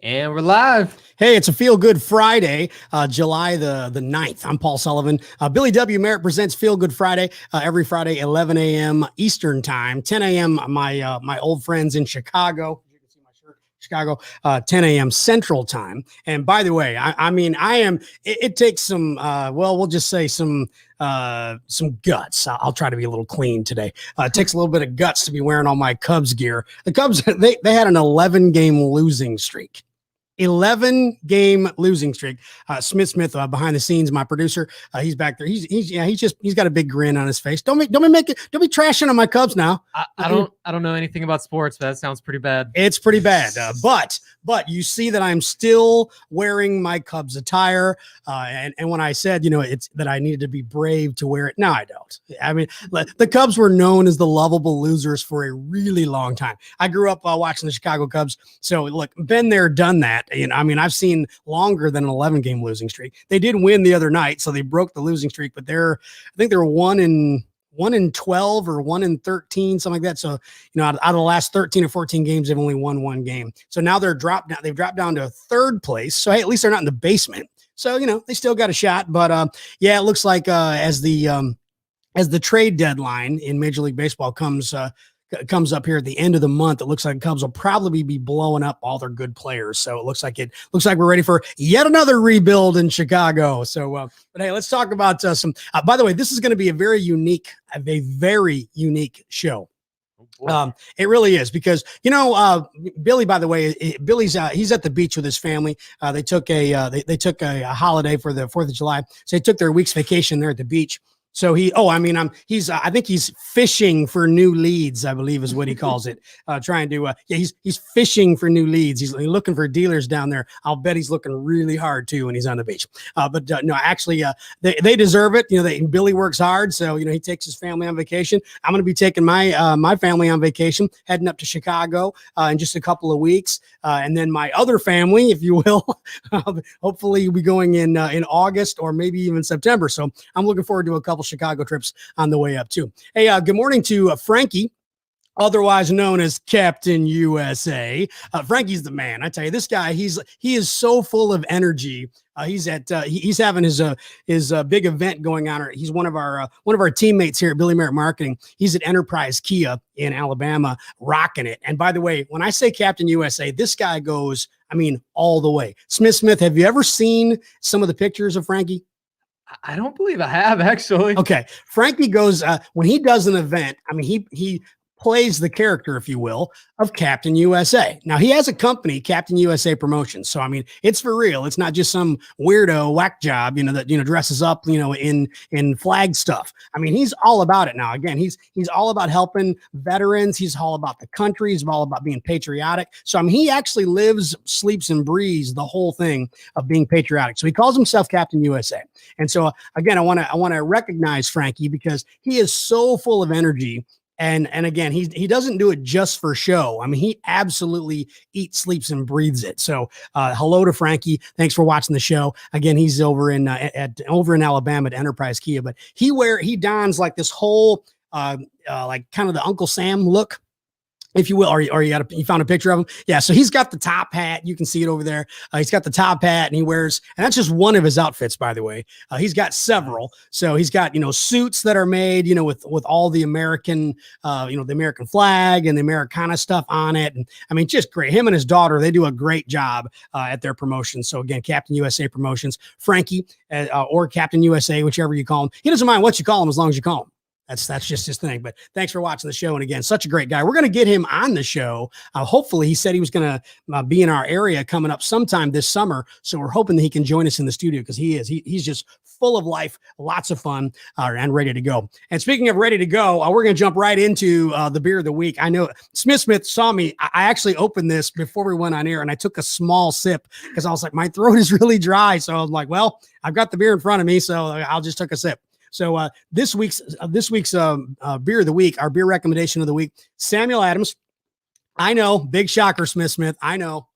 And we're live. Hey, it's a Feel Good Friday, July the 9th. I'm Paul Sullivan. Billy W. Merritt presents Feel Good Friday every Friday, 11 a.m. Eastern Time, 10 a.m. My old friends in Chicago. You can see my shirt, Chicago, 10 a.m. Central Time. And by the way, it takes some, we'll just say some guts. I'll try to be a little clean today. It takes a little bit of guts to be wearing all my Cubs gear. The Cubs, they had an 11-game losing streak. 11-game losing streak. Smith, behind the scenes, my producer, he's back there. He's got a big grin on his face. Don't be trashing on my Cubs now. I don't know anything about sports, but that sounds pretty bad. It's pretty bad. But you see that I'm still wearing my Cubs attire. And when I said, it's that I needed to be brave to wear it. No, I don't. I mean, the Cubs were known as the lovable losers for a really long time. I grew up watching the Chicago Cubs. So look, been there, done that. I've seen longer than an 11-game losing streak. They did win the other night, so they broke the losing streak, but I think they're 1-12 or 1-13, something like that. So, out of the last 13 or 14 games, they've only won one game. So now they've dropped down to third place. So hey, at least they're not in the basement. So, they still got a shot, but it looks like as the trade deadline in Major League Baseball comes up here at the end of the month, it looks like Cubs will probably be blowing up all their good players. So it looks like we're ready for yet another rebuild in Chicago. So, but hey, let's talk about some. By the way, this is going to be a very unique show. It really is because Billy. By the way, Billy's he's at the beach with his family. They took a holiday for the 4th of July, so they took their week's vacation there at the beach. So I think he's fishing for new leads, I believe is what he calls it. He's fishing for new leads. He's looking for dealers down there. I'll bet he's looking really hard too when he's on the beach. They deserve it. Billy works hard. So, he takes his family on vacation. I'm going to be taking my family on vacation, heading up to Chicago in just a couple of weeks. And then my other family, if you will, hopefully you'll be going in August or maybe even September. So I'm looking forward to a couple Chicago trips on the way up too. Hey, good morning to Franky, otherwise known as Captain USA. Franky's the man. I tell you, this guy, he is so full of energy. He's having his big event going on. He's one of our teammates here at Billy Merritt Marketing. He's at Enterprise Kia in Alabama, rocking it. And by the way, when I say Captain USA, this guy goes, all the way. Smith, have you ever seen some of the pictures of Franky? I don't believe I have, actually. Okay. Franky goes, when he does an event, he plays the character, if you will, of Captain USA. Now, he has a company, Captain USA Promotions. So, it's for real. It's not just some weirdo whack job, that, dresses up, in flag stuff. He's all about it now. Again, he's all about helping veterans. He's all about the country. He's all about being patriotic. So, he actually lives, sleeps, and breathes the whole thing of being patriotic. So he calls himself Captain USA. And so, again, I want to recognize Franky because he is so full of energy. And again, he doesn't do it just for show. He absolutely eats, sleeps, and breathes it. So hello to Franky. Thanks for watching the show. Again, he's over in Alabama at Enterprise Kia, but he dons like this whole like kind of the Uncle Sam look, if you will, or you found a picture of him. Yeah. So he's got the top hat. You can see it over there. He's got the top hat and he wears, and that's just one of his outfits, by the way. He's got several. So he's got, suits that are made, with all the American, the American flag and the Americana stuff on it. And just great. Him and his daughter, they do a great job at their promotions. So again, Captain USA Promotions, Franky, or Captain USA, whichever you call him. He doesn't mind what you call him as long as you call him. That's just his thing. But thanks for watching the show. And again, such a great guy. We're going to get him on the show. Hopefully, he said he was going to be in our area coming up sometime this summer. So we're hoping that he can join us in the studio because he's just full of life, lots of fun, and ready to go. And speaking of ready to go, we're going to jump right into the beer of the week. I know Smith saw me. I actually opened this before we went on air, and I took a small sip because I was like, my throat is really dry. So I'm like, well, I've got the beer in front of me, so I'll just take a sip. So this week's beer of the week, our beer recommendation of the week, Samuel Adams. I know, big shocker, Smith. I know,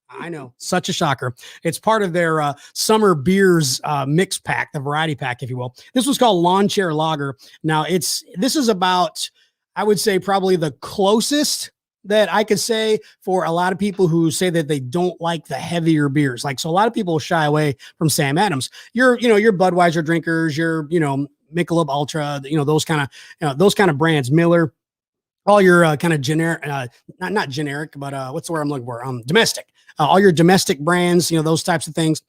such a shocker. It's part of their summer beers mix pack, the variety pack, if you will. This was called Lawn Chair Lager. Now this is about, I would say, probably the closest that I could say for a lot of people who say that they don't like the heavier beers. Like, so a lot of people shy away from Sam Adams. Your Budweiser drinkers, your, Michelob Ultra, those kind of brands, Miller, all your kind of generic, not generic, but what's the word I'm looking for? Domestic. All your domestic brands, those types of things.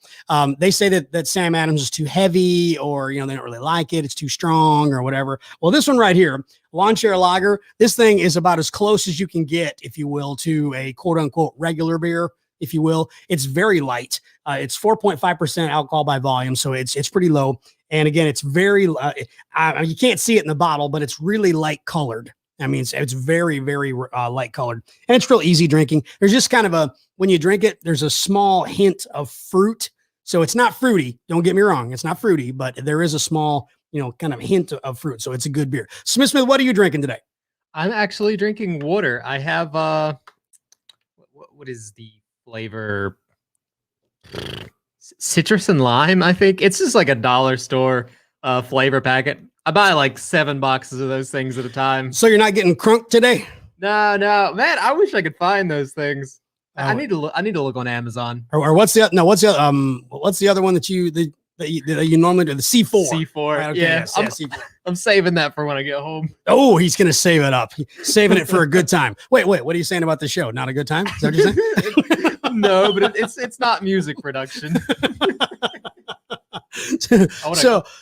They say that Sam Adams is too heavy, or they don't really like it. It's too strong, or whatever. Well, this one right here, Lawn Chair Lager, this thing is about as close as you can get, if you will, to a quote unquote regular beer, if you will. It's very light. It's 4.5% alcohol by volume, so it's pretty low. And again, it's very. You can't see it in the bottle, but it's really light colored. I mean, it's very, very light colored, and it's real easy drinking. There's just kind of when you drink it, there's a small hint of fruit. So it's not fruity. Don't get me wrong. It's not fruity, but there is a small, kind of hint of fruit. So it's a good beer. Smith, what are you drinking today? I'm actually drinking water. I have, what is the flavor? Citrus and lime, I think. It's just like a dollar store flavor packet. I buy like 7 boxes of those things at a time. So you're not getting crunk today? No, man. I wish I could find those things. I need to look on Amazon. Or what's the other one that you normally do? The C4. C4. Right, okay, yeah. yes, C4. I'm saving that for when I get home. Oh, he's gonna save it up. Saving it for a good time. Wait. What are you saying about the show? Not a good time? Is that what you're saying? No, but it's not music production.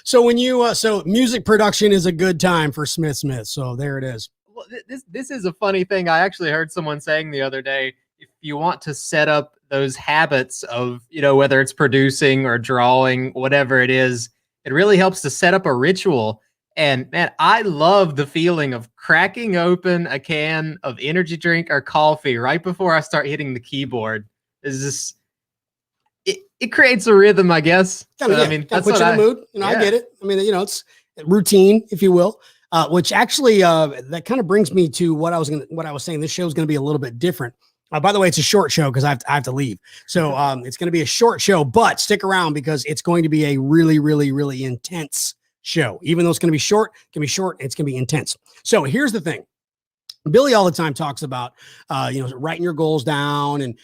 So when you so music production is a good time for Smith. So there it is. Well, this is a funny thing. I actually heard someone saying the other day, if you want to set up those habits of, whether it's producing or drawing, whatever it is, it really helps to set up a ritual. And man, I love the feeling of cracking open a can of energy drink or coffee right before I start hitting the keyboard. It creates a rhythm, I guess. That's puts you in the mood. I get it. I mean, it's routine, if you will. Which actually that kind of brings me to what I was saying. This show is going to be a little bit different. By the way, it's a short show because I have to leave. So it's going to be a short show, but stick around because it's going to be a really, really, really intense show. Even though it's going to be short, it's going to be intense. So here's the thing. Billy all the time talks about, writing your goals down and,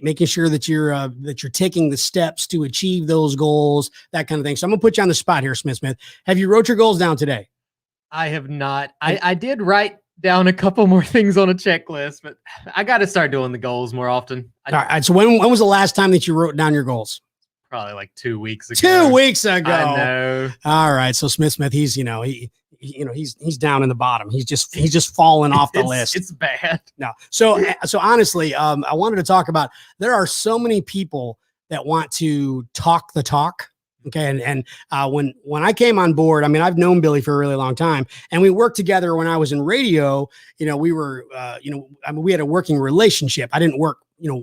making sure that you're taking the steps to achieve those goals, that kind of thing. So I'm gonna put you on the spot here, Smith. Have you wrote your goals down today? I have not. I did write down a couple more things on a checklist, but I got to start doing the goals more often. All right. So when was the last time that you wrote down your goals? Probably like 2 weeks ago. 2 weeks ago. I know. All right. So Smith, he's, he's down in the bottom. He's just falling off the list. It's bad. No. So honestly, I wanted to talk about, there are so many people that want to talk the talk. Okay. And when I came on board, I mean, I've known Billy for a really long time, and we worked together when I was in radio. We were, we had a working relationship. I didn't work,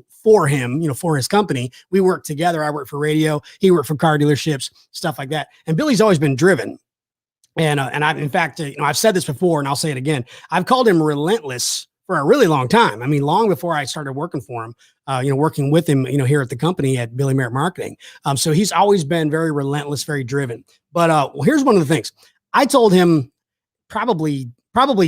for him, for his company. We worked together. I worked for radio. He worked for car dealerships, stuff like that. And Billy's always been driven. And I've, in fact, I've said this before and I'll say it again. I've called him relentless for a really long time. I mean, long before I started working for him, working with him, here at the company at Billy Merritt Marketing. So he's always been very relentless, very driven. But here's one of the things I told him probably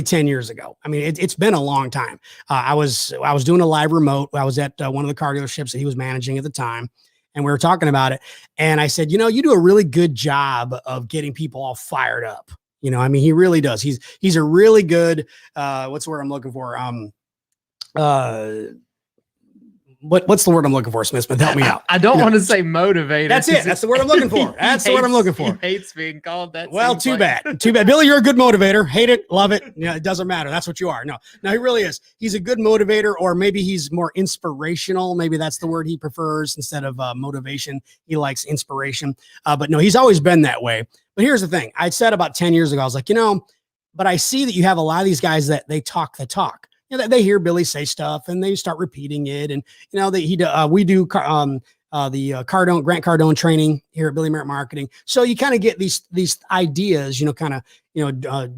10 years ago. I mean, it's been a long time. I was doing a live remote. I was at one of the car dealerships that he was managing at the time. And we were talking about it. And I said, you do a really good job of getting people all fired up. I mean, he really does. He's a really good, what's the word I'm looking for? What's the word I'm looking for, Smith? But help me out. I don't want to say motivator. That's it. That's the word I'm looking for. That's the word I'm looking for. He hates being called that. Well, too bad. Billy, you're a good motivator. Hate it, love it. Yeah, it doesn't matter. That's what you are. No, he really is. He's a good motivator, or maybe he's more inspirational. Maybe that's the word he prefers instead of motivation. He likes inspiration. But no, he's always been that way. But here's the thing. I said about 10 years ago, I was like, but I see that you have a lot of these guys that they talk the talk. They hear Billy say stuff and they start repeating it. And, we do Grant Cardone training here at Billy Merritt Marketing. So you kind of get these ideas,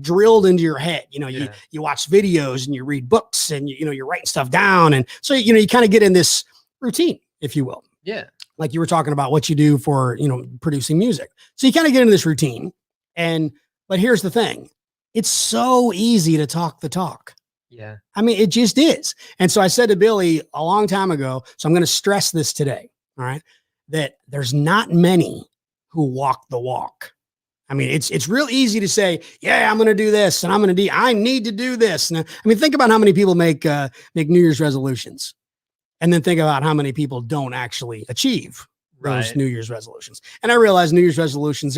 drilled into your head. You watch videos and you read books and, you're writing stuff down. And so, you kind of get in this routine, if you will. Yeah. Like you were talking about what you do for, producing music. So you kind of get into this routine. But here's the thing. It's so easy to talk the talk. Yeah. I mean, it just is. And so I said to Billy a long time ago, so I'm going to stress this today, all right, that there's not many who walk the walk. I mean, it's real easy to say, yeah, I'm going to do this and I need to do this. And I mean, think about how many people make New Year's resolutions, and then think about how many people don't actually achieve those New Year's resolutions. And I realize New Year's resolutions,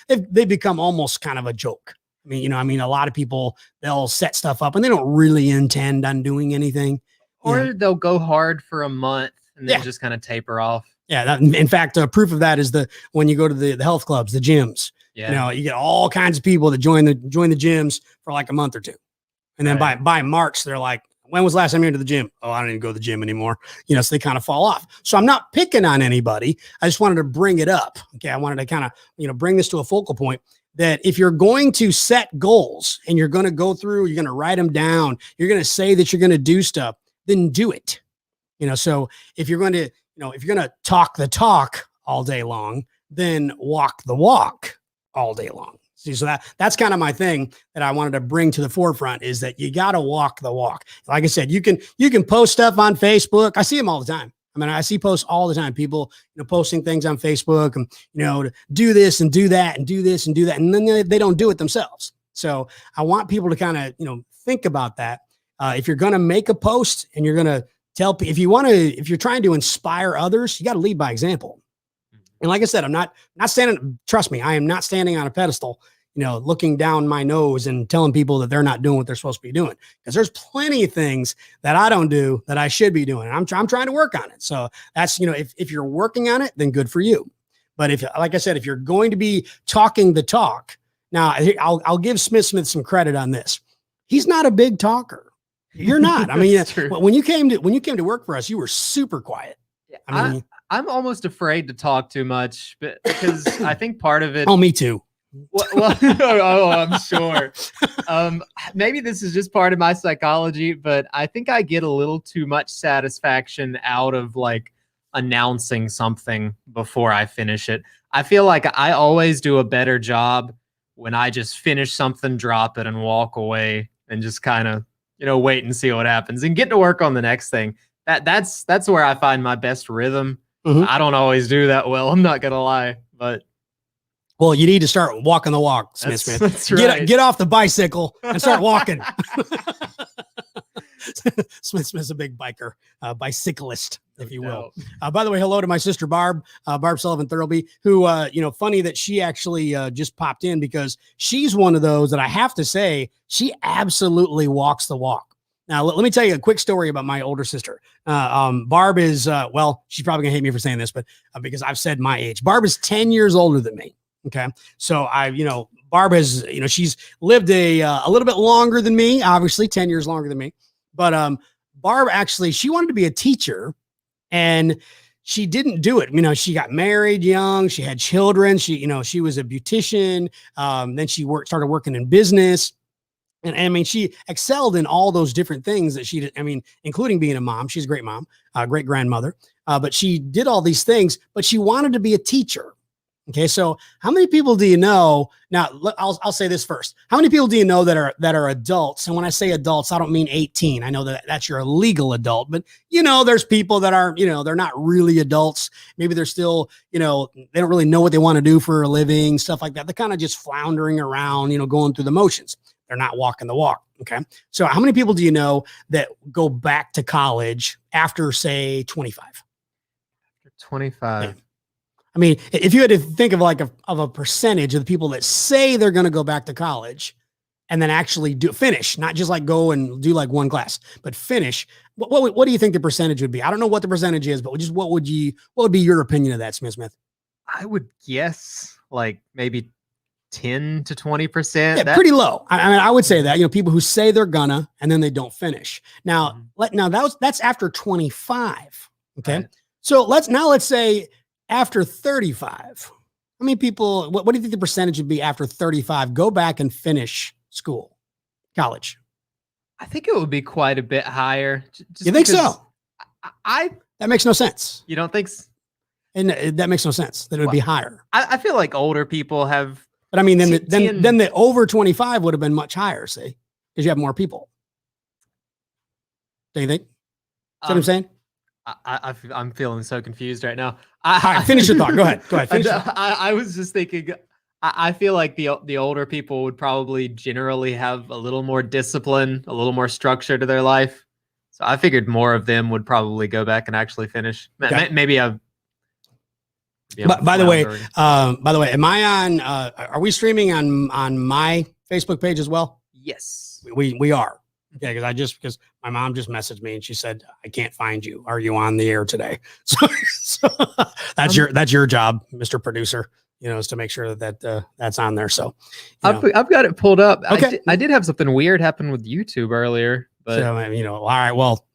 they've become almost kind of a joke. I mean, a lot of people, they'll set stuff up and they don't really intend on doing anything. Or they'll go hard for a month and then just kind of taper off. Yeah. In fact, proof of that is when you go to the health clubs, the gyms, you get all kinds of people that join the gyms for like a month or two. And then by March, they're like, when was the last time you went to the gym? Oh, I don't even go to the gym anymore. So they kind of fall off. So I'm not picking on anybody. I just wanted to bring it up. Okay. I wanted to kind of, bring this to a focal point, that if you're going to set goals and you're going to go through, you're going to write them down, you're going to say that you're going to do stuff, then do it. So if you're going to talk the talk all day long, then walk the walk all day long. See, so that's kind of my thing that I wanted to bring to the forefront, is that you got to walk the walk. Like I said, you can post stuff on Facebook. I see them all the time. I mean, I see posts all the time. People, posting things on Facebook and, to do this and do that and do this and do that. And then they don't do it themselves. So I want people to kind of, think about that. If you're going to make a post and you're going to tell people, if you're trying to inspire others, you got to lead by example. And like I said, I'm not standing, trust me, I am not standing on a pedestal, looking down my nose and telling people that they're not doing what they're supposed to be doing. Because there's plenty of things that I don't do that I should be doing. I'm trying to work on it. So that's, if you're working on it, then good for you. But if, like I said, if you're going to be talking the talk, now I'll give Smith some credit on this. He's not a big talker. You're not. I mean, when you came to work for us, you were super quiet. I mean, I'm almost afraid to talk too much, but because I think part of it. Oh, me too. Well, I'm sure. Maybe this is just part of my psychology, but I think I get a little too much satisfaction out of like announcing something before I finish it. I feel like I always do a better job when I just finish something, drop it, and walk away, and just kind of, wait and see what happens and get to work on the next thing. That's where I find my best rhythm. Mm-hmm. I don't always do that well, I'm not gonna lie, but. Well, you need to start walking the walk, Smith. That's right. Get off the bicycle and start walking. Smith's a big biker, bicyclist, if you will. By the way, hello to my sister, Barb Sullivan Thurlby, who, funny that she actually just popped in, because she's one of those that I have to say, she absolutely walks the walk. Now, let me tell you a quick story about my older sister. Barb is, she's probably gonna hate me for saying this, but because I've said my age. Barb is 10 years older than me. Okay. So Barb has, she's lived a little bit longer than me, obviously 10 years longer than me. But Barb actually, she wanted to be a teacher and she didn't do it. She got married young. She had children. She was a beautician. Then she started working in business. And I mean, she excelled in all those different things that she did. I mean, including being a mom. She's a great mom, great grandmother. But she did all these things, but she wanted to be a teacher. Okay, so how many people do you know? Now, I'll say this first. How many people do you know that are adults? And when I say adults, I don't mean 18. I know that's your legal adult, but there's people that are, they're not really adults. Maybe they're still, they don't really know what they want to do for a living, stuff like that. They're kind of just floundering around, going through the motions. They're not walking the walk. Okay, so how many people do you know that go back to college after, say, 25? 25. Yeah. I mean, if you had to think of a percentage of the people that say they're going to go back to college and then actually finish, not just like go and do like one class, but finish, what do you think the percentage would be? I don't know what the percentage is, but just what would be your opinion of that, Smith? I would guess like maybe 10 to 20%. Yeah, pretty low. I mean, I would say that, people who say they're gonna and then they don't finish. Now, that's after 25. Okay. Right. So let's say after 35, how many people, what do you think the percentage would be after 35? Go back and finish college. I think it would be quite a bit higher. You think so? That makes no sense. You don't think so? And that makes no sense that it would be higher. I feel like older people have. But I mean, then the over 25 would have been much higher, see, because you have more people. Do you think? Is that what I'm saying? I'm feeling so confused right now. All right, finish your thought. Go ahead. I was just thinking. I feel like the older people would probably generally have a little more discipline, a little more structure to their life. So I figured more of them would probably go back and actually finish. Okay. Maybe I've. But by the way, am I on? Are we streaming on my Facebook page as well? Yes, we are. Okay, because my mom just messaged me and she said, I can't find you. Are you on the air today? So that's your job, Mr. Producer, is to make sure that that's on there. So I've got it pulled up. Okay. I did have something weird happen with YouTube earlier, but so, all right, well,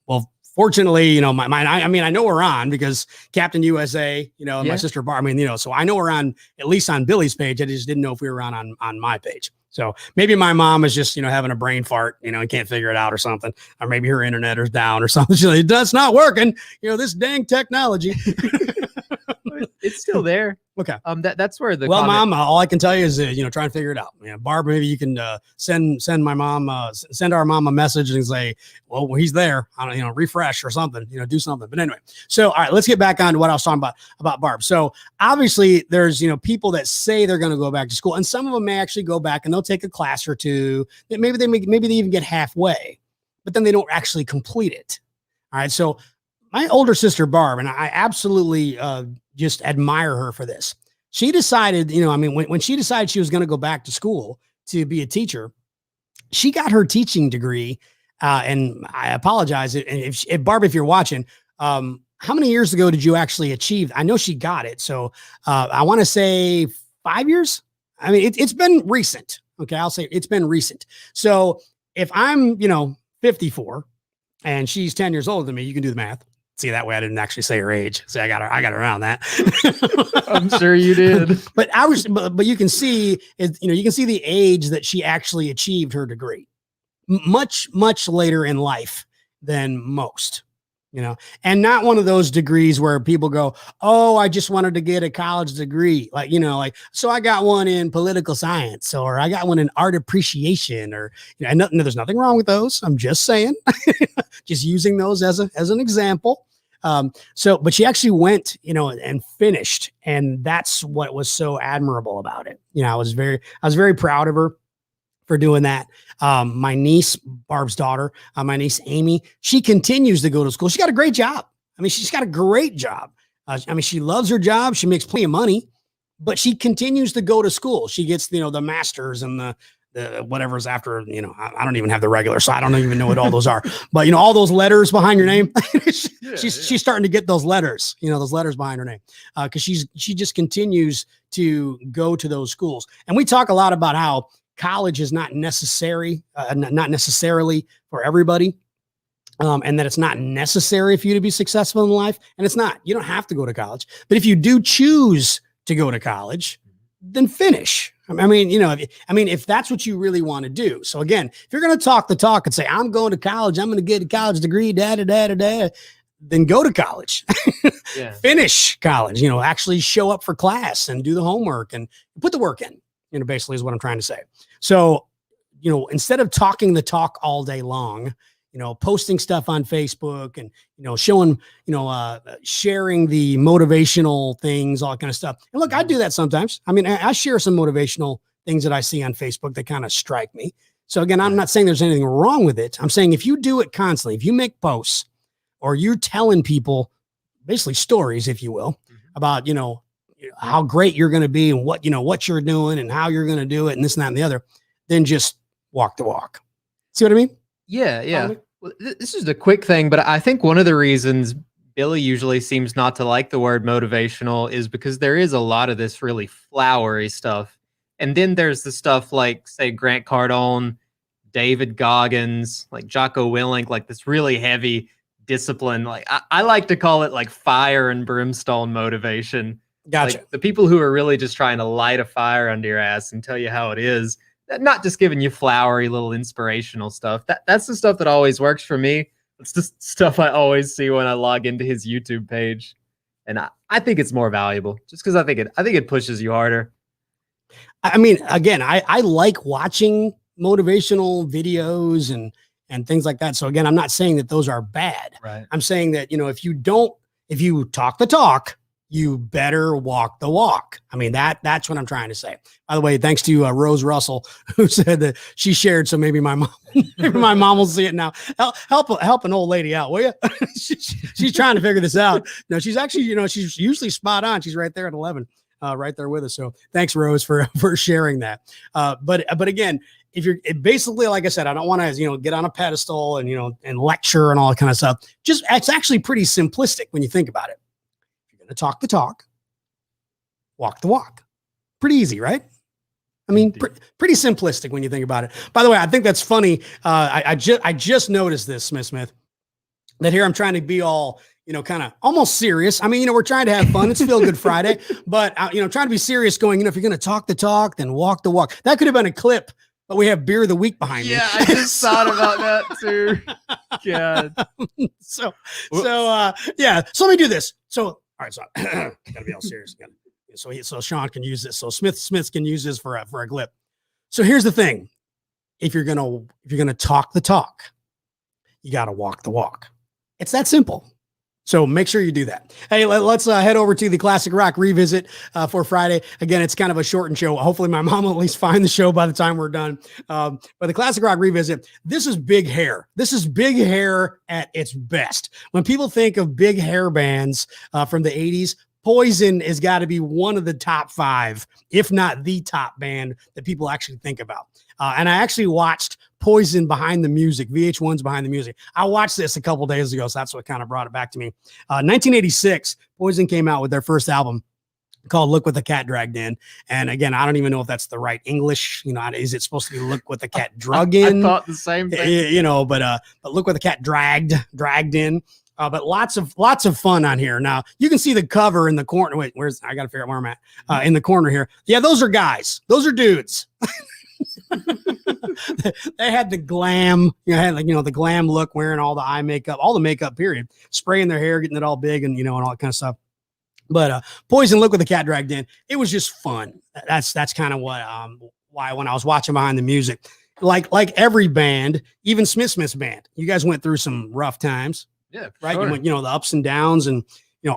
fortunately, I know we're on because Captain USA, and my sister Barb, so I know we're on, at least on Billy's page. I just didn't know if we were on my page. So maybe my mom is just, having a brain fart, and can't figure it out or something. Or maybe her internet is down or something. She's like, that's not working. This dang technology. It's still there. Okay. That's where the Mom, all I can tell you is, try and figure it out. Barb, maybe you can send my mom, send our mom a message and say, well, he's there. I don't, refresh or something, do something. But anyway, so all right, let's get back on to what I was talking about Barb. So obviously, there's people that say they're going to go back to school, and some of them may actually go back and they'll take a class or two. Maybe they even get halfway, but then they don't actually complete it. All right, so my older sister Barb, and I absolutely just admire her for this. She decided, when she decided she was going to go back to school to be a teacher, she got her teaching degree. And I apologize. And if Barb, if you're watching, how many years ago did you actually achieve? I know she got it. So I want to say 5 years. I mean, it's been recent. Okay. I'll say it's been recent. So if I'm, 54 and she's 10 years older than me, you can do the math. See, that way I didn't actually say her age. See, I got around that. I'm sure you did. But you can see, you can see the age that she actually achieved her degree much later in life than most, and not one of those degrees where people go, oh, I just wanted to get a college degree. So I got one in political science, or I got one in art appreciation, or, and there's nothing wrong with those. I'm just saying, just using those as an example. But she actually went, and finished, and that's what was so admirable about it. I was very proud of her for doing that. My niece, Barb's daughter, my niece, Amy, she continues to go to school. She got a great job. She's got a great job. She loves her job. She makes plenty of money, but she continues to go to school. She gets, the masters and the whatever's after, I don't even have the regular, so I don't even know what all those are, but all those letters behind your name, she's starting to get those letters, those letters behind her name. Cause she just continues to go to those schools. And we talk a lot about how college is not necessarily for everybody. And that it's not necessary for you to be successful in life. And it's not, you don't have to go to college, but if you do choose to go to college, then finish. If that's what you really want to do. So again, if you're going to talk the talk and say, I'm going to college, I'm going to get a college degree, then go to college, finish college, actually show up for class and do the homework and put the work in, basically is what I'm trying to say. So, instead of talking the talk all day long, posting stuff on Facebook and, showing, sharing the motivational things, all that kind of stuff. And look, I do that sometimes. I share some motivational things that I see on Facebook that kind of strike me. So again, I'm not saying there's anything wrong with it. I'm saying if you do it constantly, if you make posts or you're telling people basically stories, if you will, about, how great you're going to be and what you're doing and how you're going to do it and this and that and the other, then just walk the walk. See what I mean? Yeah. Well, this is a quick thing, but I think one of the reasons Billy usually seems not to like the word motivational is because there is a lot of this really flowery stuff. And then there's the stuff like, say, Grant Cardone, David Goggins, like Jocko Willink, like this really heavy discipline. Like I like to call it like fire and brimstone motivation. Gotcha. Like the people who are really just trying to light a fire under your ass and tell you how it is. Not just giving you flowery little inspirational stuff. That's the stuff that always works for me. It's the stuff I always see when I log into his YouTube page. And I think it's more valuable just because I think it pushes you harder. Again, I like watching motivational videos and and things like that. So again, I'm not saying that those are bad. Right. I'm saying that, if you talk the talk, you better walk the walk. I mean, that's what I'm trying to say. By the way, thanks to Rose Russell, who said that she shared. So maybe my mom will see it now. Help an old lady out, will you? She's trying to figure this out. No, she's actually, she's usually spot on. She's right there at 11, right there with us. So thanks, Rose, for sharing that. But again, if you're basically, like I said, I don't want to, get on a pedestal and, and lecture and all that kind of stuff. It's actually pretty simplistic when you think about it. You're going to talk the talk, walk the walk. Pretty easy, right? I mean, pretty simplistic when you think about it. By the way, I think that's funny. I just noticed this, Smith, that here I'm trying to be all, kind of almost serious. I mean, we're trying to have fun. It's Feel Good Friday, but trying to be serious going, if you're going to talk the talk, then walk the walk. That could have been a clip, but we have Beer of the Week behind me. Yeah, I just thought about that too. God. So let me do this. So, all right, so gotta be all serious again. So Sean can use this. So Smith can use this for a clip. So here's the thing. If you're gonna talk the talk, you got to walk the walk. It's that simple. So make sure you do that. Hey, let's head over to the Classic Rock Revisit for Friday. Again, it's kind of a shortened show. Hopefully my mom will at least find the show by the time we're done. But the Classic Rock Revisit, this is big hair. This is big hair at its best. When people think of big hair bands from the 80s, Poison has got to be one of the top 5, if not the top band that people actually think about. And I actually watched Poison Behind the Music, VH1's Behind the Music. I watched this a couple days ago, so that's what kind of brought it back to me. 1986, Poison came out with their first album called Look What the Cat Dragged In. And again, I don't even know if that's the right English. Is it supposed to be Look What the Cat Drug In? I thought the same thing. But Look What the Cat Dragged In. But lots of fun on here. Now you can see the cover in the corner. Wait, I got to figure out where I'm at. In the corner here. Yeah, those are guys. Those are dudes. They had the glam, the glam look, wearing all the eye makeup, all the makeup, period, spraying their hair, getting it all big and, and all that kind of stuff. But Poison, Look What the Cat Dragged In. It was just fun. That's kind of what, why when I was watching Behind the Music, like every band, even Smith's band, you guys went through some rough times. Yeah. Right. Sure. The ups and downs and,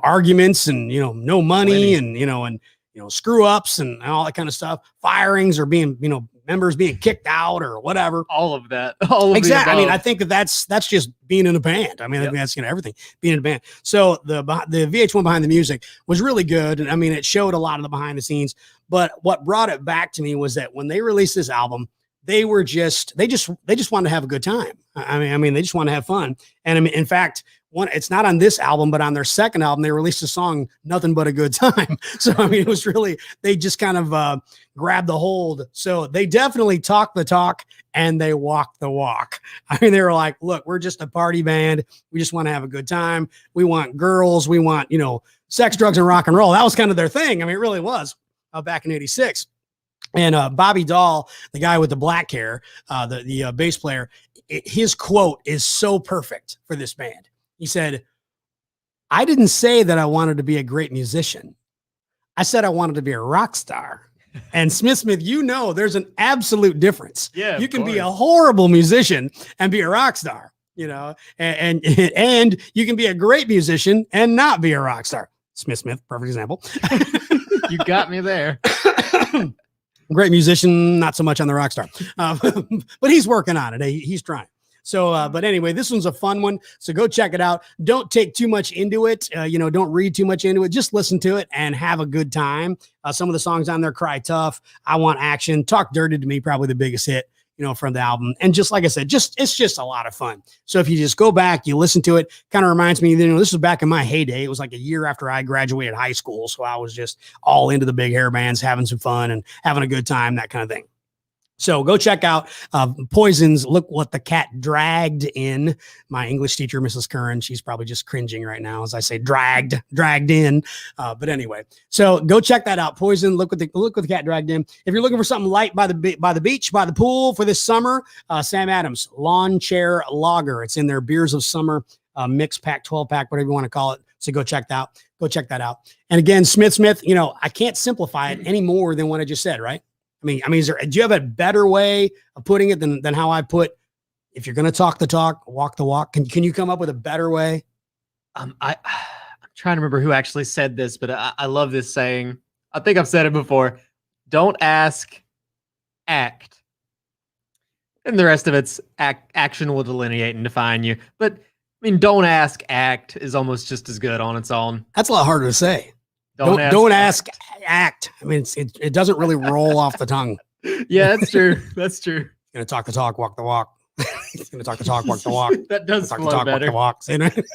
arguments and, no money and, screw ups and all that kind of stuff. Firings or being, members being kicked out or whatever. All of that. All of exactly. The above. I mean, I think that's just being in a band. I mean, I think that's everything, being in a band. So the VH1 Behind the Music was really good. And I mean, it showed a lot of the behind the scenes, but what brought it back to me was that when they released this album, they just wanted to have a good time. I mean, they just want to have fun. And I mean, in fact, it's not on this album, but on their second album, they released a song, Nothing But a Good Time. So, I mean, it was really, they just kind of grabbed the hold. So they definitely talk the talk and they walk the walk. I mean, they were like, look, we're just a party band. We just want to have a good time. We want girls. We want, sex, drugs, and rock and roll. That was kind of their thing. I mean, it really was back in 86. And Bobby Dahl, the guy with the black hair, the bass player, his quote is so perfect for this band. He said, I didn't say that I wanted to be a great musician. I said I wanted to be a rock star. And Smith, there's an absolute difference. Yeah, you can be a horrible musician and be a rock star, and you can be a great musician and not be a rock star. Smith, perfect example. You got me there. Great musician, not so much on the rock star, but he's working on it. He's trying. So, but anyway, this one's a fun one. So go check it out. Don't take too much into it. Don't read too much into it. Just listen to it and have a good time. Some of the songs on there, Cry Tough, I Want Action, Talk Dirty to Me, probably the biggest hit, from the album. And just like I said, it's just a lot of fun. So if you just go back, you listen to it, kind of reminds me, this was back in my heyday. It was like a year after I graduated high school. So I was just all into the big hair bands, having some fun and having a good time, that kind of thing. So go check out Poison's Look What the Cat Dragged In. My English teacher, Mrs. Curran, she's probably just cringing right now as I say dragged in. But anyway, so go check that out. Poison, Look What the Cat Dragged In. If you're looking for something light by the beach, by the pool for this summer, Sam Adams Lawn Chair Lager. It's in their Beers of Summer mix pack, 12 pack, whatever you want to call it. So go check that out. Go check that out. And again, Smith, I can't simplify it any more than what I just said, right? I mean, do you have a better way of putting it than how I put, if you're going to talk the talk, walk the walk. Can you come up with a better way? I'm trying to remember who actually said this, but I love this saying. I think I've said it before. Don't ask, act. And the rest of it's action will delineate and define you. But I mean, don't ask, act is almost just as good on its own. That's a lot harder to say. Don't ask, act. I mean, it doesn't really roll off the tongue. Yeah, that's true. That's true. Gonna talk the talk, walk the walk. Gonna talk the talk, walk the walk. That does talk flow the talk, better. Walk the walk.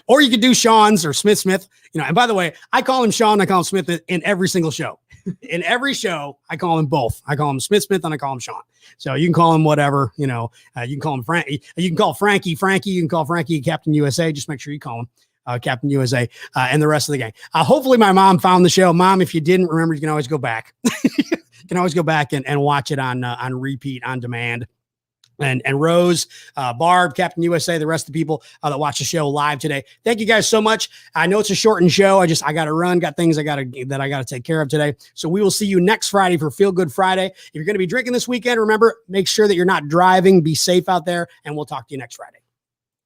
Or you could do Sean's or Smith. And by the way, I call him Sean. I call him Smith in every single show. In every show, I call him both. I call him Smith, and I call him Sean. So you can call him whatever. You can call him Franky. You can call Franky. You can call Franky Captain USA. Just make sure you call him Captain USA and the rest of the gang. Hopefully my mom found the show. Mom, if you didn't remember, you can always go back. You can always go back and watch it on repeat, on demand. And Rose, Barb, Captain USA, the rest of the people that watch the show live today. Thank you guys so much. I know it's a shortened show. I got to run, got things I got to take care of today. So we will see you next Friday for Feel Good Friday. If you're going to be drinking this weekend, remember, make sure that you're not driving. Be safe out there, and we'll talk to you next Friday.